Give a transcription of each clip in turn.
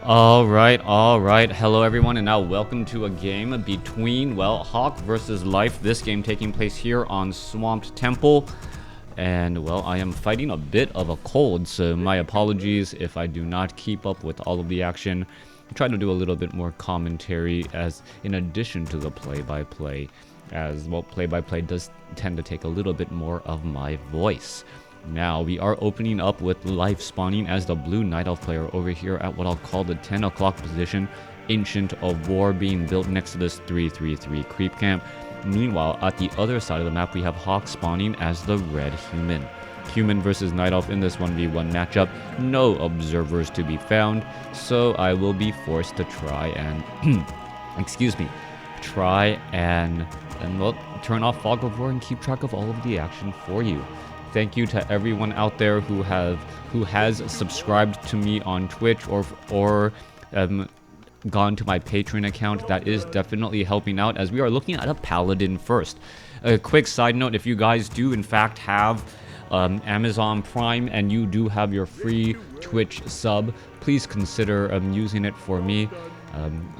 All right. Hello, everyone, and now welcome to a game between, well, Hawk versus Life. This game taking place here on Swamped Temple. And, well, I am fighting a bit of a cold, so my apologies if I do not keep up with all of the action. I'm trying to do a little bit more commentary as in addition to the play-by-play, as, well, play-by-play does tend to take a little bit more of my voice. Now, we are opening up with Life spawning as the blue Night Elf player over here at what I'll call the 10 o'clock position. Ancient of War being built next to this 333 creep camp. Meanwhile, at the other side of the map, we have Hawk spawning as the red human. Human versus Night Elf in this 1v1 matchup. No observers to be found, so I will be forced to try and... well, turn off Fog of War and keep track of all of the action for you. Thank you to everyone out there who has subscribed to me on Twitch or gone to my Patreon account. That is definitely helping out as we are looking at a paladin first. A quick side note, if you guys do in fact have Amazon Prime and you do have your free Twitch sub, please consider using it for me.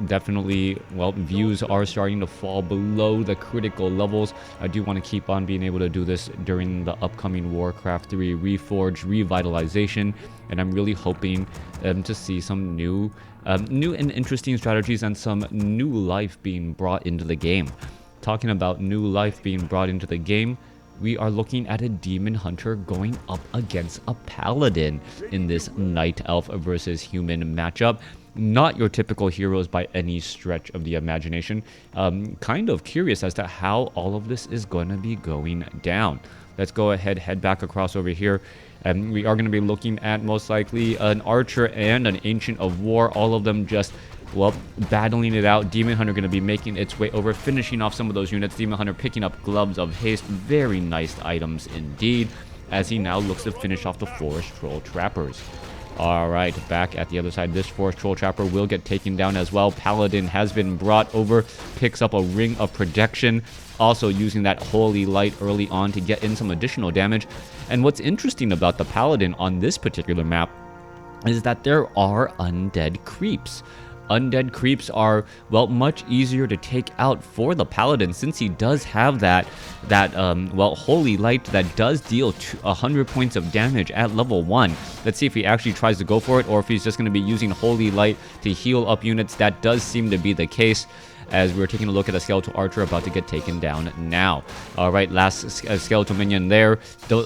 Definitely, well, views are starting to fall below the critical levels. I do want to keep on being able to do this during the upcoming WarCraft 3 Reforged revitalization, and I'm really hoping to see some new and interesting strategies and some new life being brought into the game. Talking about new life being brought into the game, we are looking at a demon hunter going up against a paladin in this Night Elf versus human matchup. Not your typical heroes by any stretch of the imagination. Kind of curious as to how all of this is going to be going down. Let's go ahead, head back across over here. And we are going to be looking at most likely an archer and an ancient of war. All of them just, well, battling it out. Demon Hunter going to be making its way over, finishing off some of those units. Demon Hunter picking up gloves of haste. Very nice items indeed, as he now looks to finish off the Forest Troll Trappers. Alright, back at the other side, this Forest Troll Trapper will get taken down as well. Paladin has been brought over, picks up a Ring of Protection, also using that Holy Light early on to get in some additional damage. And what's interesting about the Paladin on this particular map is that there are undead creeps. Undead creeps are, well, much easier to take out for the Paladin since he does have that Holy Light that does deal 100 points of damage at level 1. Let's see if he actually tries to go for it or if he's just going to be using Holy Light to heal up units. That does seem to be the case, as we're taking a look at a Skeletal Archer about to get taken down now. Alright, last Skeletal Minion there.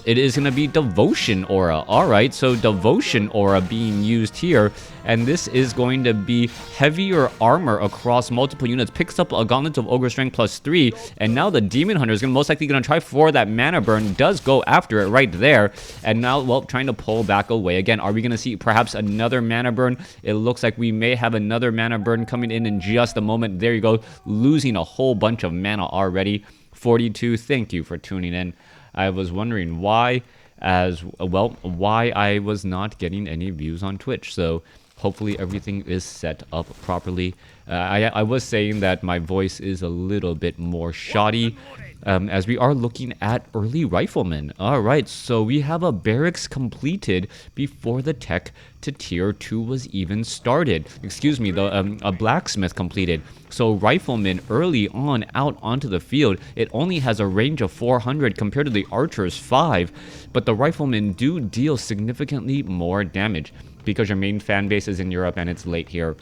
It is going to be Devotion Aura. Alright, so Devotion Aura being used here. And this is going to be heavier armor across multiple units. Picks up a Gauntlet of Ogre Strength +3. And now the Demon Hunter is most likely going to try for that mana burn. Does go after it right there. And now, well, trying to pull back away again. Are we going to see perhaps another mana burn? It looks like we may have another mana burn coming in just a moment. There you go. Losing a whole bunch of mana already. 42, thank you for tuning in. I was wondering why I was not getting any views on Twitch. So hopefully everything is set up properly. I was saying that my voice is a little bit more shoddy, as we are looking at early riflemen. Alright, so we have a barracks completed before the tech to tier 2 was even started. Excuse me, a blacksmith completed. So riflemen early on out onto the field, it only has a range of 400 compared to the archer's 5, but the riflemen do deal significantly more damage because your main fan base is in Europe and it's late here.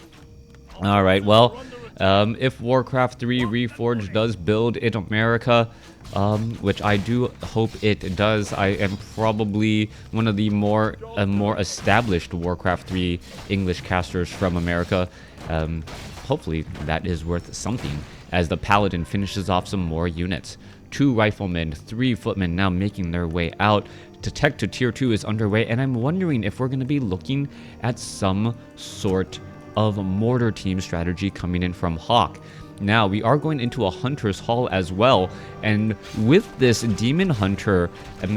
Alright, well, if WarCraft 3 Reforged does build in America, which I do hope it does, I am probably one of the more established WarCraft 3 English casters from America. Hopefully that is worth something, as the Paladin finishes off some more units. 2 riflemen, 3 footmen now making their way out. Tech to tier 2 is underway, and I'm wondering if we're going to be looking at some sort of mortar team strategy coming in from Hawk. Now, we are going into a Hunter's Hall as well, and with this Demon Hunter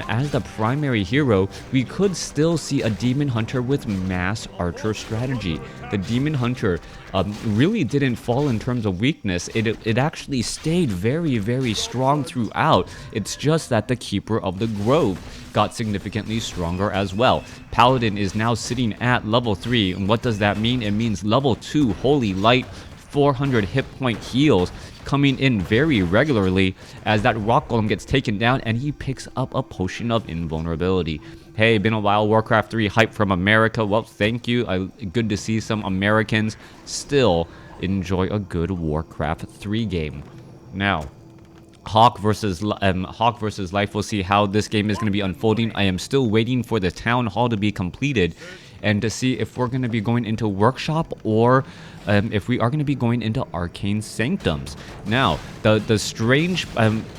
as the primary hero, we could still see a Demon Hunter with mass archer strategy. The Demon Hunter really didn't fall in terms of weakness. It actually stayed very, very strong throughout. It's just that the Keeper of the Grove got significantly stronger as well. Paladin is now sitting at level 3, and what does that mean? It means level 2 Holy Light, 400 hit point heals coming in very regularly as that rock golem gets taken down and he picks up a potion of invulnerability. Hey, been a while, WarCraft 3 hype from America. Well, thank you. Good to see some Americans still enjoy a good WarCraft 3 game. Now, Hawk versus Life. We'll see how this game is going to be unfolding. I am still waiting for the town hall to be completed and to see if we're going to be going into workshop or if we are going to be going into arcane sanctums. Now, the strange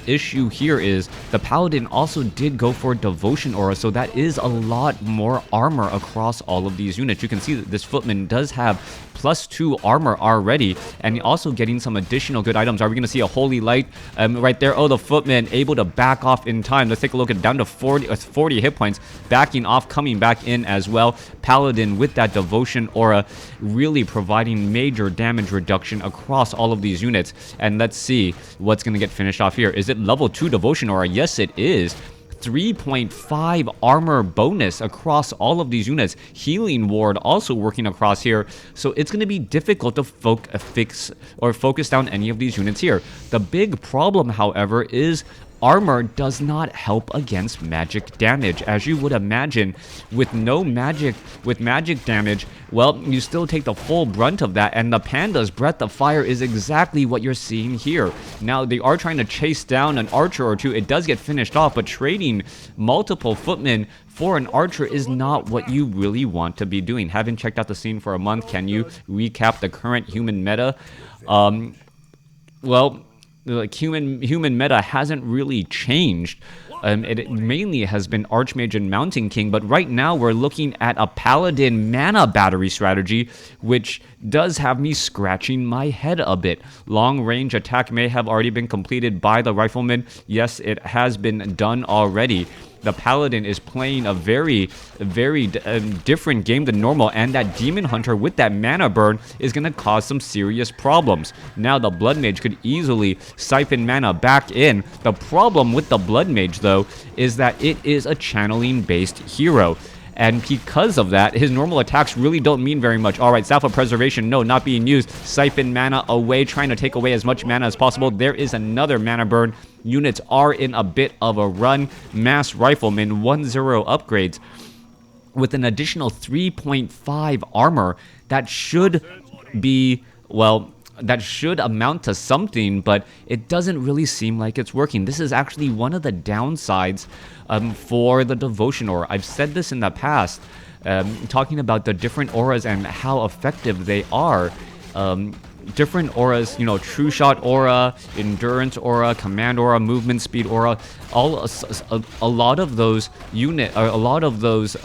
issue here is the paladin also did go for devotion aura, so that is a lot more armor across all of these units. You can see that this footman does have +2 armor already, and also getting some additional good items. Are we going to see a holy light right there? Oh, the footman able to back off in time. Let's take a look at down to 40 hit points, backing off, coming back in as well. Paladin with that devotion aura really providing major damage reduction across all of these units. And let's see what's going to get finished off here. Is it level 2 devotion aura? Yes, it is. 3.5 armor bonus across all of these units. Healing ward also working across here. So it's going to be difficult to focus down any of these units here. The big problem, however, is armor does not help against magic damage. As you would imagine, with magic damage, well, you still take the full brunt of that, and the Panda's Breath of Fire is exactly what you're seeing here. Now, they are trying to chase down an archer or two. It does get finished off, but trading multiple footmen for an archer is not what you really want to be doing. Haven't checked out the scene for a month. Can you recap the current human meta? Well, like human meta hasn't really changed. It mainly has been Archmage and Mountain King, but right now we're looking at a Paladin mana battery strategy, which does have me scratching my head a bit. Long range attack may have already been completed by the Rifleman. Yes, it has been done already. The Paladin is playing a very different game than normal, and that Demon Hunter with that mana burn is going to cause some serious problems. Now the Blood Mage could easily siphon mana back in. The problem with the Blood Mage, though, is that it is a channeling based hero. And because of that, his normal attacks really don't mean very much. All right, Staff of Preservation, no, not being used. Siphon mana away, trying to take away as much mana as possible. There is another mana burn. Units are in a bit of a run. Mass Rifleman, 1-0 upgrades with an additional 3.5 armor. That should be, well, that should amount to something, but it doesn't really seem like it's working. This is actually one of the downsides for the devotion aura. I've said this in the past, talking about the different auras and how effective they are. Different auras, you know, True Shot aura, Endurance aura, Command aura, Movement Speed aura, a lot of those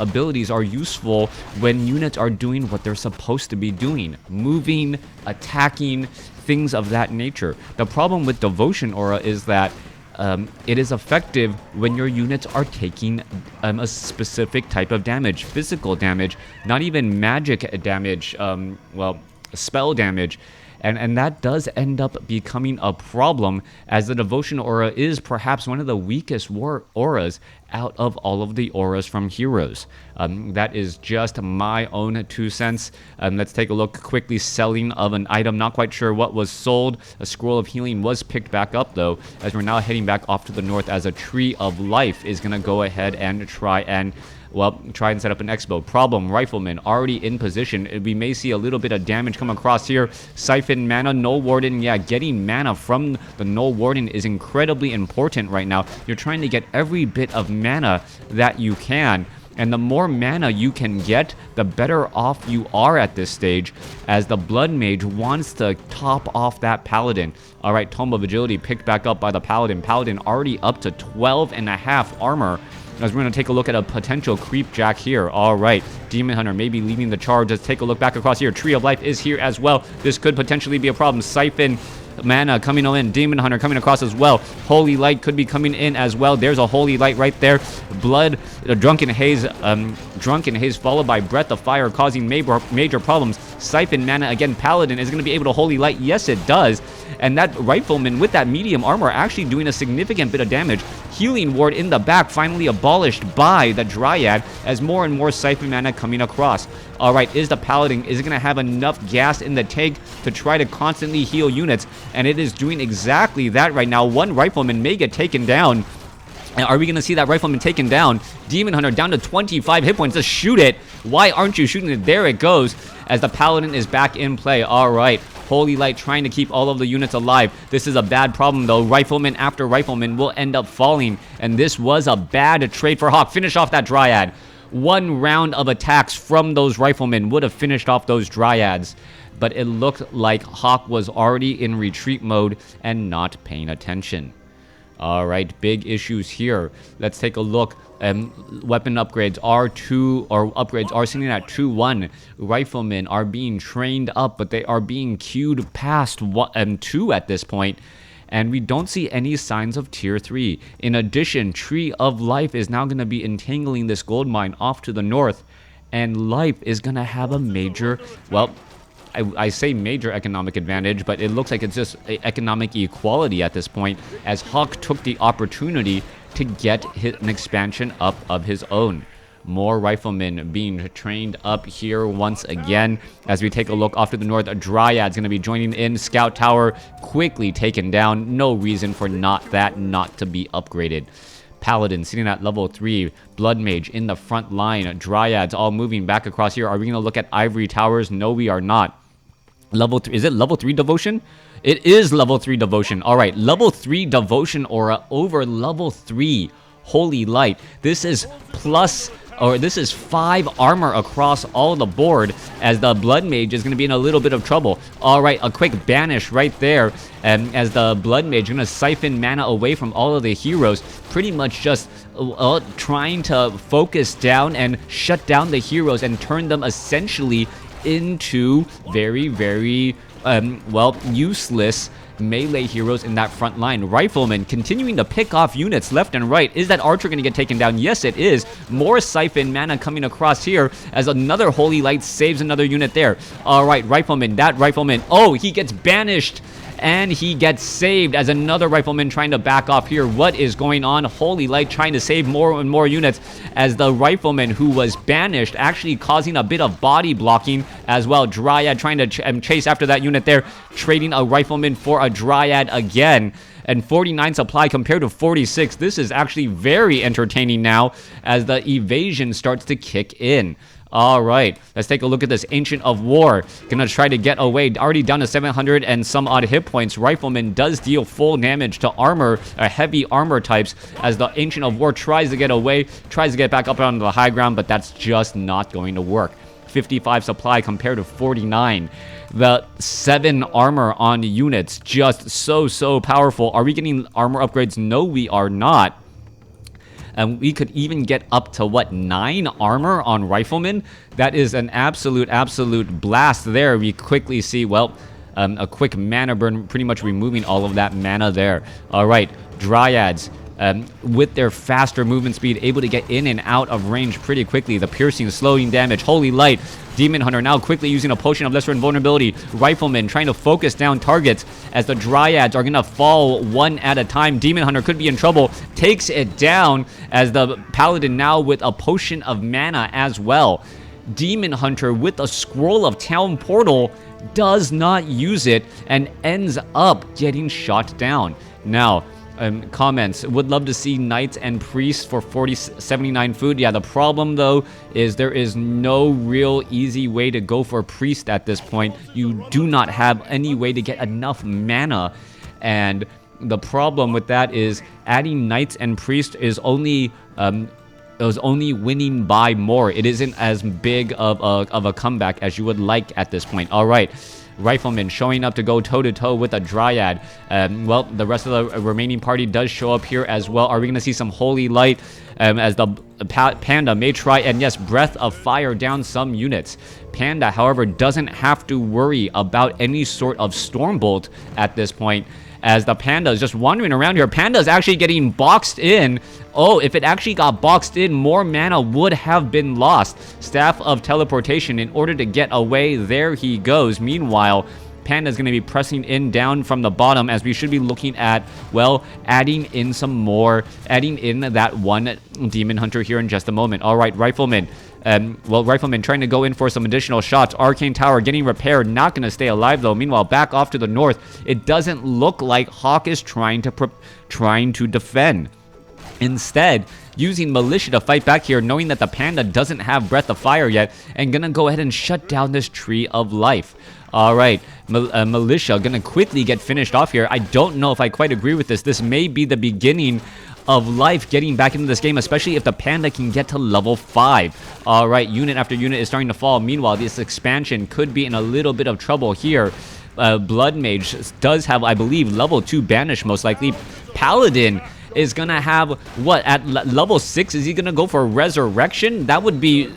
abilities are useful when units are doing what they're supposed to be doing, moving, attacking, things of that nature. The problem with Devotion aura is that it is effective when your units are taking a specific type of damage, physical damage, not even magic damage, well, spell damage. And that does end up becoming a problem, as the Devotion aura is perhaps one of the weakest auras out of all of the auras from Heroes. That is just my own 2 cents. Let's take a look quickly. Selling of an item, not quite sure what was sold. A Scroll of Healing was picked back up, though, as we're now heading back off to the north, as a Tree of Life is going to go ahead and try and set up an expo. Problem, Rifleman already in position. We may see a little bit of damage come across here. Siphon mana, Null Warden. Yeah, getting mana from the Null Warden is incredibly important right now. You're trying to get every bit of mana that you can. And the more mana you can get, the better off you are at this stage, as the Blood Mage wants to top off that Paladin. All right, Tome of Agility picked back up by the Paladin. Paladin already up to 12.5 armor. As we're going to take a look at a potential creep jack here. All right, Demon Hunter maybe leading the charge. Let's take a look back across here. Tree of Life is here as well. This could potentially be a problem. Siphon mana coming in. Demon Hunter coming across as well. Holy Light could be coming in as well. There's a Holy Light right there. Blood, Drunken Haze followed by Breath of Fire, causing major problems. Siphon mana again. Paladin is going to be able to Holy Light. Yes, it does. And that Rifleman with that medium armor actually doing a significant bit of damage. Healing Ward in the back finally abolished by the Dryad as more and more Siphon mana coming across. Alright, is the Paladin, is it going to have enough gas in the tank to try to constantly heal units? And it is doing exactly that right now. One Rifleman may get taken down. And are we going to see that Rifleman taken down? Demon Hunter down to 25 hit points. Just shoot it. Why aren't you shooting it? There it goes as the Paladin is back in play. Alright. Holy Light trying to keep all of the units alive. This is a bad problem though. Rifleman after Rifleman will end up falling. And this was a bad trade for Hawk. Finish off that Dryad. One round of attacks from those Riflemen would have finished off those Dryads. But it looked like Hawk was already in retreat mode and not paying attention. Alright, big issues here. Let's take a look. Weapon upgrades are sitting at 2-1. Riflemen are being trained up, but they are being queued past 2 at this point. And we don't see any signs of tier 3. In addition, Tree of Life is now going to be entangling this gold mine off to the north. And Life is going to have a major, well, I say major economic advantage, but it looks like it's just economic equality at this point, as Hawk took the opportunity to get an expansion up of his own. More Riflemen being trained up here once again. As we take a look off to the north, a Dryad's going to be joining in. Scout Tower quickly taken down. No reason for not to be upgraded. Paladin sitting at level 3. Blood Mage in the front line. Dryads all moving back across here. Are we going to look at Ivory Towers? No, we are not. Level 3, is it level 3 devotion? It is level 3 devotion. All right, level 3 devotion aura over level 3 Holy Light. This is this is 5 armor across all the board, as the Blood Mage is going to be in a little bit of trouble. All right, a quick banish right there, and as the Blood Mage is going to siphon mana away from all of the heroes, pretty much just trying to focus down and shut down the heroes and turn them essentially into very, very, useless melee heroes in that front line. Riflemen continuing to pick off units left and right. Is that archer going to get taken down? Yes, it is. More siphon mana coming across here as another Holy Light saves another unit there. All right, Rifleman, that Rifleman. Oh, he gets banished. And he gets saved as another Rifleman trying to back off here. What is going on? Holy Light trying to save more and more units as the Rifleman who was banished actually causing a bit of body blocking as well. Dryad trying to chase after that unit there, trading a Rifleman for a Dryad again. And 49 supply compared to 46. This is actually very entertaining now as the evasion starts to kick in. All right, let's take a look at this. Ancient of War gonna try to get away. Already down to 700 and some odd hit points. Rifleman does deal full damage to armor, heavy armor types, as the Ancient of War tries to get away, tries to get back up onto the high ground, but that's just not going to work. 55 supply compared to 49. The 7 armor on units, just so powerful. Are we getting armor upgrades? No, we are not. And we could even get up to, what, 9 armor on Riflemen? That is an absolute blast there. We quickly see, well, a quick mana burn, pretty much removing all of that mana there. All right, Dryads. With their faster movement speed, able to get in and out of range pretty quickly. The piercing, slowing damage. Holy Light. Demon Hunter now quickly using a potion of lesser invulnerability. Rifleman trying to focus down targets as the Dryads are going to fall one at a time. Demon Hunter could be in trouble. Takes it down as the Paladin now with a potion of mana as well. Demon Hunter with a Scroll of Town Portal does not use it and ends up getting shot down. Now, comments. Would love to see knights and priests for 79 food. Yeah, the problem though is there is no real easy way to go for a priest at this point. You do not have any way to get enough mana, and the problem with that is adding knights and priests is only winning by more. It isn't as big of a comeback as you would like at this point. All right. Rifleman showing up to go toe-to-toe with a Dryad. Well, the rest of the remaining party does show up here as well. Are we going to see some Holy Light as the Panda may try and, yes, Breath of Fire down some units. Panda, however, doesn't have to worry about any sort of Stormbolt at this point, as the Panda is just wandering around here. Panda is actually getting boxed in. Oh, if it actually got boxed in, more mana would have been lost. Staff of Teleportation in order to get away. There he goes. Meanwhile, Panda is going to be pressing in down from the bottom, as we should be looking at, well, adding in some more, adding in that one Demon Hunter here in just a moment. All right, Rifleman. Well, Rifleman trying to go in for some additional shots. Arcane Tower getting repaired. Not going to stay alive, though. Meanwhile, back off to the north. It doesn't look like Hawk is trying to defend. Instead, using Militia to fight back here, knowing that the Panda doesn't have Breath of Fire yet, and gonna go ahead and shut down this Tree of Life. All right, Militia gonna quickly get finished off here. I don't know if I quite agree with this. This may be the beginning of life getting back into this game, especially if the Panda can get to level 5. All right, unit after unit is starting to fall. Meanwhile, this expansion could be in a little bit of trouble here. Blood Mage does have, I believe, level 2 Banish, most likely. Paladin is gonna have, what, at level 6? Is he gonna go for Resurrection? That would be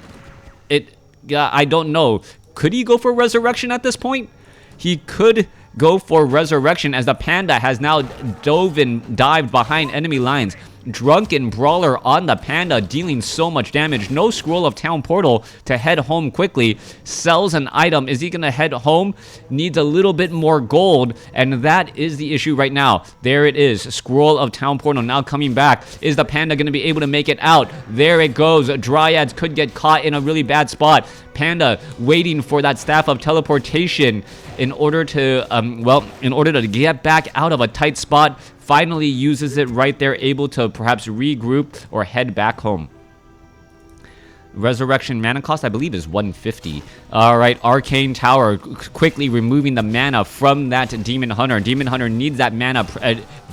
it. Yeah, I don't know. Could he go for Resurrection at this point? He could go for Resurrection, as the Panda has now dived behind enemy lines. Drunken Brawler on the Panda, dealing so much damage. No Scroll of Town Portal to head home quickly. Sells an item. Is he going to head home? Needs a little bit more gold, and that is the issue right now. There it is. Scroll of Town Portal now coming back. Is the Panda going to be able to make it out? There it goes. Dryads could get caught in a really bad spot. Panda waiting for that Staff of Teleportation in order to, in order to get back out of a tight spot. Finally uses it right there, able to perhaps regroup or head back home. Resurrection mana cost, I believe, is 150. All right, Arcane Tower quickly removing the mana from that Demon Hunter. Demon Hunter needs that mana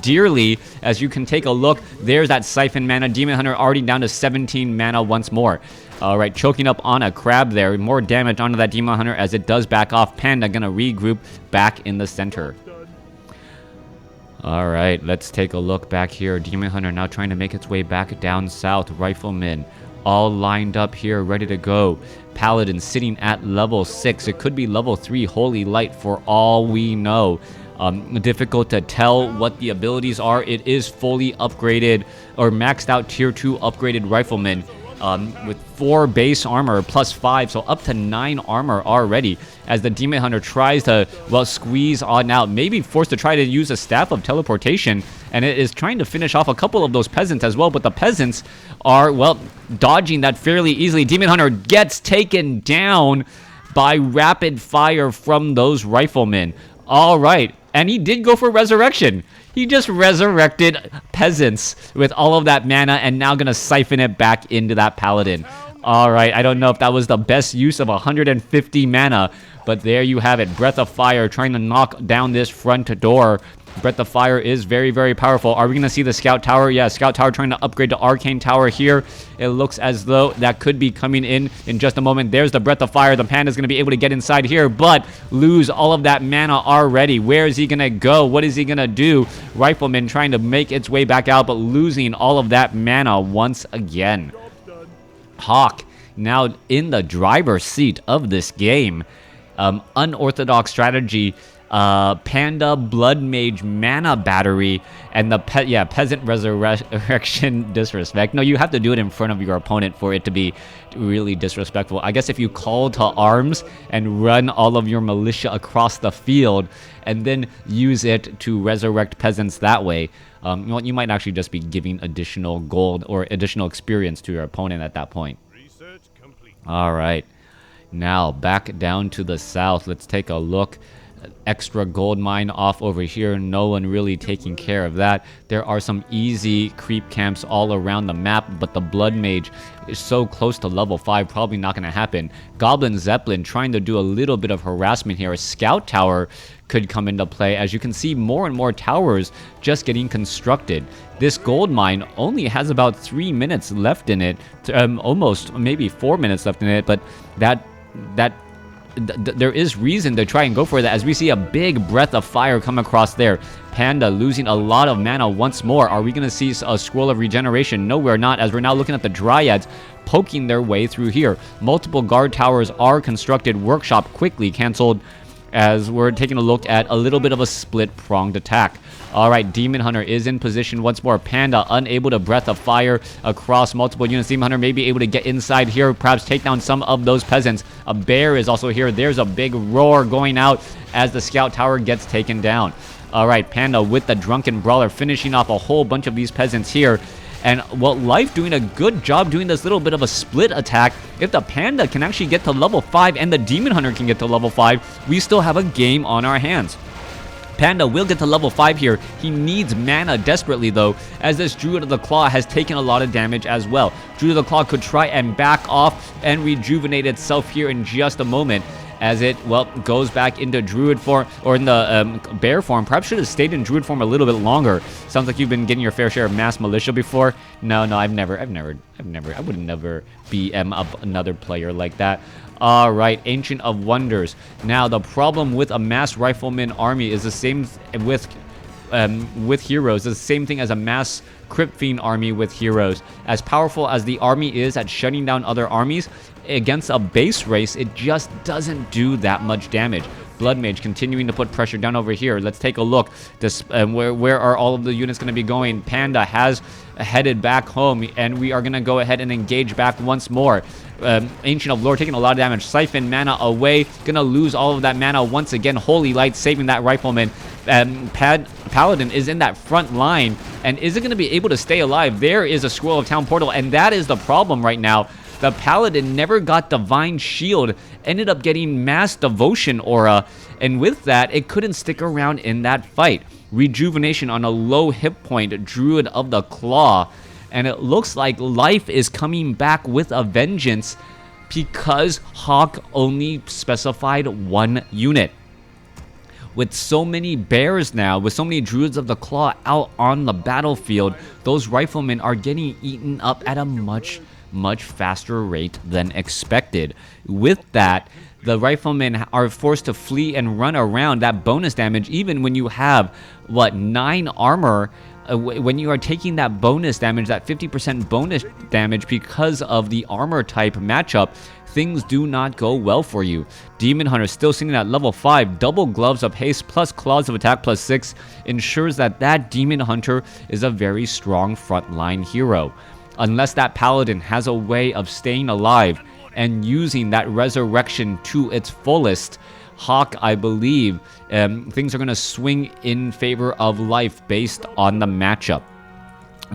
dearly, as you can take a look. There's that Siphon mana. Demon Hunter already down to 17 mana once more. All right, choking up on a crab there. More damage onto that Demon Hunter as it does back off. Panda gonna regroup back in the center. All right, let's take a look back here. Demon Hunter now trying to make its way back down south. Riflemen all lined up here, ready to go. Paladin sitting at level 6. It could be level 3 Holy Light for all we know. Difficult to tell what the abilities are. It is fully upgraded or maxed out tier 2 upgraded Rifleman. With 4 base armor plus 5, so up to 9 armor already, as the Demon Hunter tries to, well, squeeze on out, maybe forced to try to use a Staff of Teleportation, and it is trying to finish off a couple of those peasants as well, but the peasants are, well, dodging that fairly easily. Demon Hunter gets taken down by rapid fire from those Riflemen. All right, and he did go for Resurrection. He just resurrected peasants with all of that mana, and now gonna siphon it back into that Paladin. All right, I don't know if that was the best use of 150 mana, but there you have it. Breath of Fire trying to knock down this front door. Breath of Fire is very, very powerful. Are we going to see the Scout Tower? Yeah, Scout Tower trying to upgrade to Arcane Tower here. It looks as though that could be coming in just a moment. There's the Breath of Fire. The Panda's going to be able to get inside here, but lose all of that mana already. Where is he going to go? What is he going to do? Rifleman trying to make its way back out, but losing all of that mana once again. Hawk now in the driver's seat of this game. Unorthodox strategy. Panda Blood Mage Mana Battery, and the Peasant Resurrection Disrespect. No, you have to do it in front of your opponent for it to be really disrespectful. I guess if you call to arms and run all of your militia across the field and then use it to resurrect peasants that way, well, you might actually just be giving additional gold or additional experience to your opponent at that point. Research complete. All right, now back down to the south. Let's take a look. Extra gold mine off over here. No one really taking care of that. There are some easy creep camps all around the map, but the Blood Mage is so close to level 5, probably not going to happen. Goblin Zeppelin trying to do a little bit of harassment here. A Scout Tower could come into play. As you can see, more and more towers just getting constructed. This gold mine only has about 3 minutes left in it. Almost maybe 4 minutes left in it, but that there is reason to try and go for that, as we see a big breath of fire come across there. Panda losing a lot of mana once more. Are we going to see a scroll of regeneration? No, we're not, as we're now looking at the Dryads poking their way through here. Multiple guard towers are constructed. Workshop quickly canceled, as we're taking a look at a little bit of a split-pronged attack. Alright, Demon Hunter is in position once more. Panda unable to breath of fire across multiple units. Demon Hunter may be able to get inside here, perhaps take down some of those peasants. A bear is also here. There's a big roar going out as the scout tower gets taken down. Alright, Panda with the Drunken Brawler finishing off a whole bunch of these peasants here. And, well, Life doing a good job doing this little bit of a split attack. If the Panda can actually get to level 5 and the Demon Hunter can get to level 5, we still have a game on our hands. Panda will get to level 5 here. He needs mana desperately, though, as this Druid of the Claw has taken a lot of damage as well. Druid of the Claw could try and back off and rejuvenate itself here in just a moment, as it, well, goes back into Druid form, or in the Bear form. Perhaps should have stayed in Druid form a little bit longer. Sounds like you've been getting your fair share of mass militia before. No, I would never BM up another player like that. Alright, Ancient of Wonders. Now, the problem with a mass rifleman army is the same with heroes. It's the same thing as a mass Crypt Fiend army with heroes. As powerful as the army is at shutting down other armies, against a base race, it just doesn't do that much damage. Blood Mage continuing to put pressure down over here. Let's take a look. Where are all of the units going to be going? Panda has headed back home, and we are going to go ahead and engage back once more. Ancient of Lore taking a lot of damage. Siphon mana away. Gonna lose all of that mana once again. Holy Light saving that Rifleman. Paladin is in that front line, and is it going to be able to stay alive? There is a Scroll of Town Portal, and that is the problem right now. The Paladin never got Divine Shield, ended up getting Mass Devotion Aura, and with that, it couldn't stick around in that fight. Rejuvenation on a low hit point, Druid of the Claw, and it looks like Life is coming back with a vengeance because Hawk only specified one unit. With so many bears now, with so many Druids of the Claw out on the battlefield, those riflemen are getting eaten up at a much faster rate than expected. With that, the riflemen are forced to flee and run around. That bonus damage, even when you have, 9 armor, when you are taking that bonus damage, that 50% bonus damage because of the armor type matchup, things do not go well for you. Demon Hunter still sitting at level 5. Double Gloves of Haste plus Claws of Attack plus 6 ensures that Demon Hunter is a very strong frontline hero. Unless that Paladin has a way of staying alive and using that resurrection to its fullest, Hawk, I believe, things are going to swing in favor of Life based on the matchup.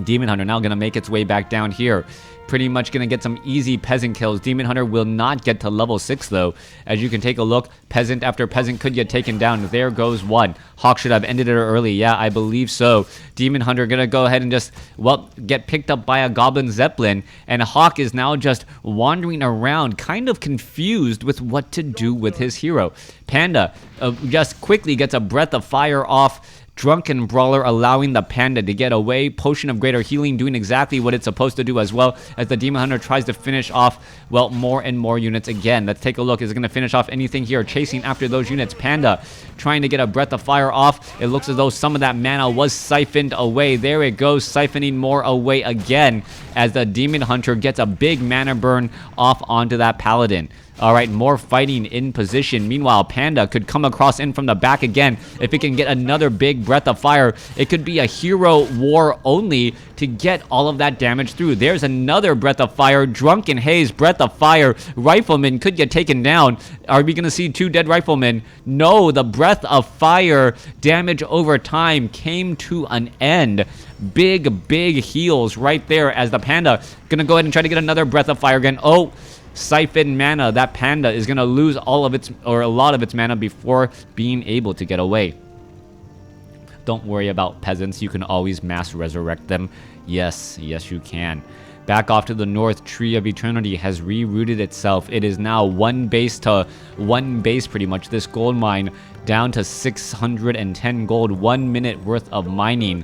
Demon Hunter now going to make its way back down here. Pretty much going to get some easy peasant kills. Demon Hunter will not get to level 6 though. As you can take a look, peasant after peasant could get taken down. There goes one. Hawk should have ended it early. Yeah, I believe so. Demon Hunter going to go ahead and just, get picked up by a Goblin Zeppelin. And Hawk is now just wandering around, kind of confused with what to do with his hero. Panda just quickly gets a breath of fire off. Drunken Brawler allowing the Panda to get away. Potion of Greater Healing doing exactly what it's supposed to do as well, as the Demon Hunter tries to finish off, more and more units again. Let's take a look. Is it going to finish off anything here? Chasing after those units. Panda trying to get a breath of fire off. It looks as though some of that mana was siphoned away. There it goes, siphoning more away again, as the Demon Hunter gets a big mana burn off onto that Paladin. Alright, more fighting in position. Meanwhile, Panda could come across in from the back again. If it can get another big breath of fire, it could be a hero war only to get all of that damage through. There's another breath of fire. Drunken Haze, breath of fire. Rifleman could get taken down. Are we going to see 2 dead riflemen? No, the breath of fire damage over time came to an end. Big heals right there, as the Panda going to go ahead and try to get another breath of fire again. Oh, siphon mana. That Panda is going to lose all of its, or a lot of its mana before being able to get away. Don't worry about peasants. You can always mass resurrect them. Yes, you can. Back off to the north, Tree of Eternity has rerouted itself. It is now one base pretty much. This gold mine down to 610 gold, 1 minute worth of mining.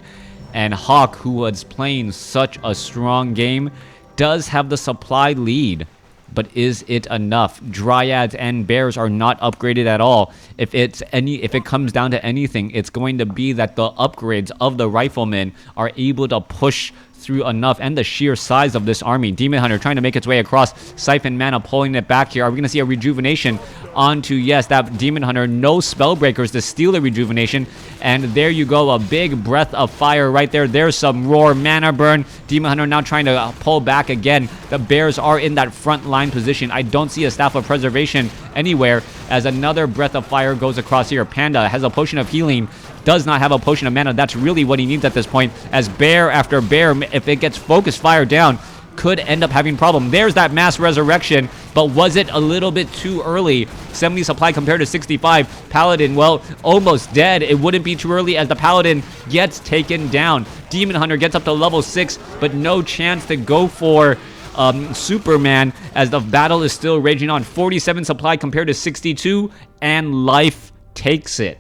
And Hawk, who was playing such a strong game, does have the supply lead. but is it enough? Dryads and bears are not upgraded at all. If it comes down to anything, it's going to be that the upgrades of the riflemen are able to push through enough, and the sheer size of this army. Demon Hunter trying to make its way across. Siphon Mana pulling it back here. Are we going to see a rejuvenation onto, yes, that Demon Hunter? No Spellbreakers to steal the rejuvenation. And there you go, a big breath of fire right there. There's some Roar Mana Burn. Demon Hunter now trying to pull back again. The bears are in that front line position. I don't see a Staff of Preservation anywhere as another breath of fire goes across here. Panda has a potion of healing. Does not have a potion of mana. That's really what he needs at this point, as bear after bear, if it gets focus fire down, could end up having problem. There's that mass resurrection, but was it a little bit too early? 70 supply compared to 65. Paladin, well, almost dead. It wouldn't be too early as the Paladin gets taken down. Demon Hunter gets up to level 6, but no chance to go for Superman as the battle is still raging on. 47 supply compared to 62, and Life takes it.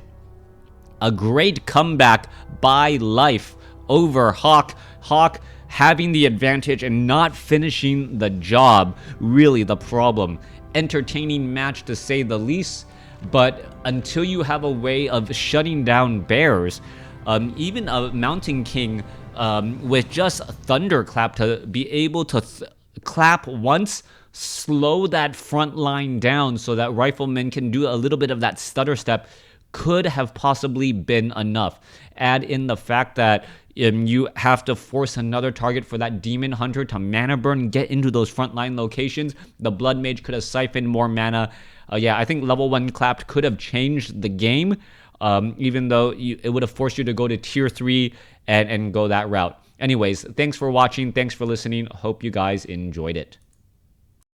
A great comeback by Life over Hawk. Hawk having the advantage and not finishing the job. Really the problem. Entertaining match to say the least, but until you have a way of shutting down bears, even a Mountain King with just Thunderclap to be able to clap once, slow that front line down so that riflemen can do a little bit of that stutter step, could have possibly been enough. Add in the fact that you have to force another target for that Demon Hunter to mana burn, get into those frontline locations. The Blood Mage could have siphoned more mana. Yeah, I think level 1 clapped could have changed the game, even though it would have forced you to go to tier 3 and go that route. Anyways, thanks for watching. Thanks for listening. Hope you guys enjoyed it.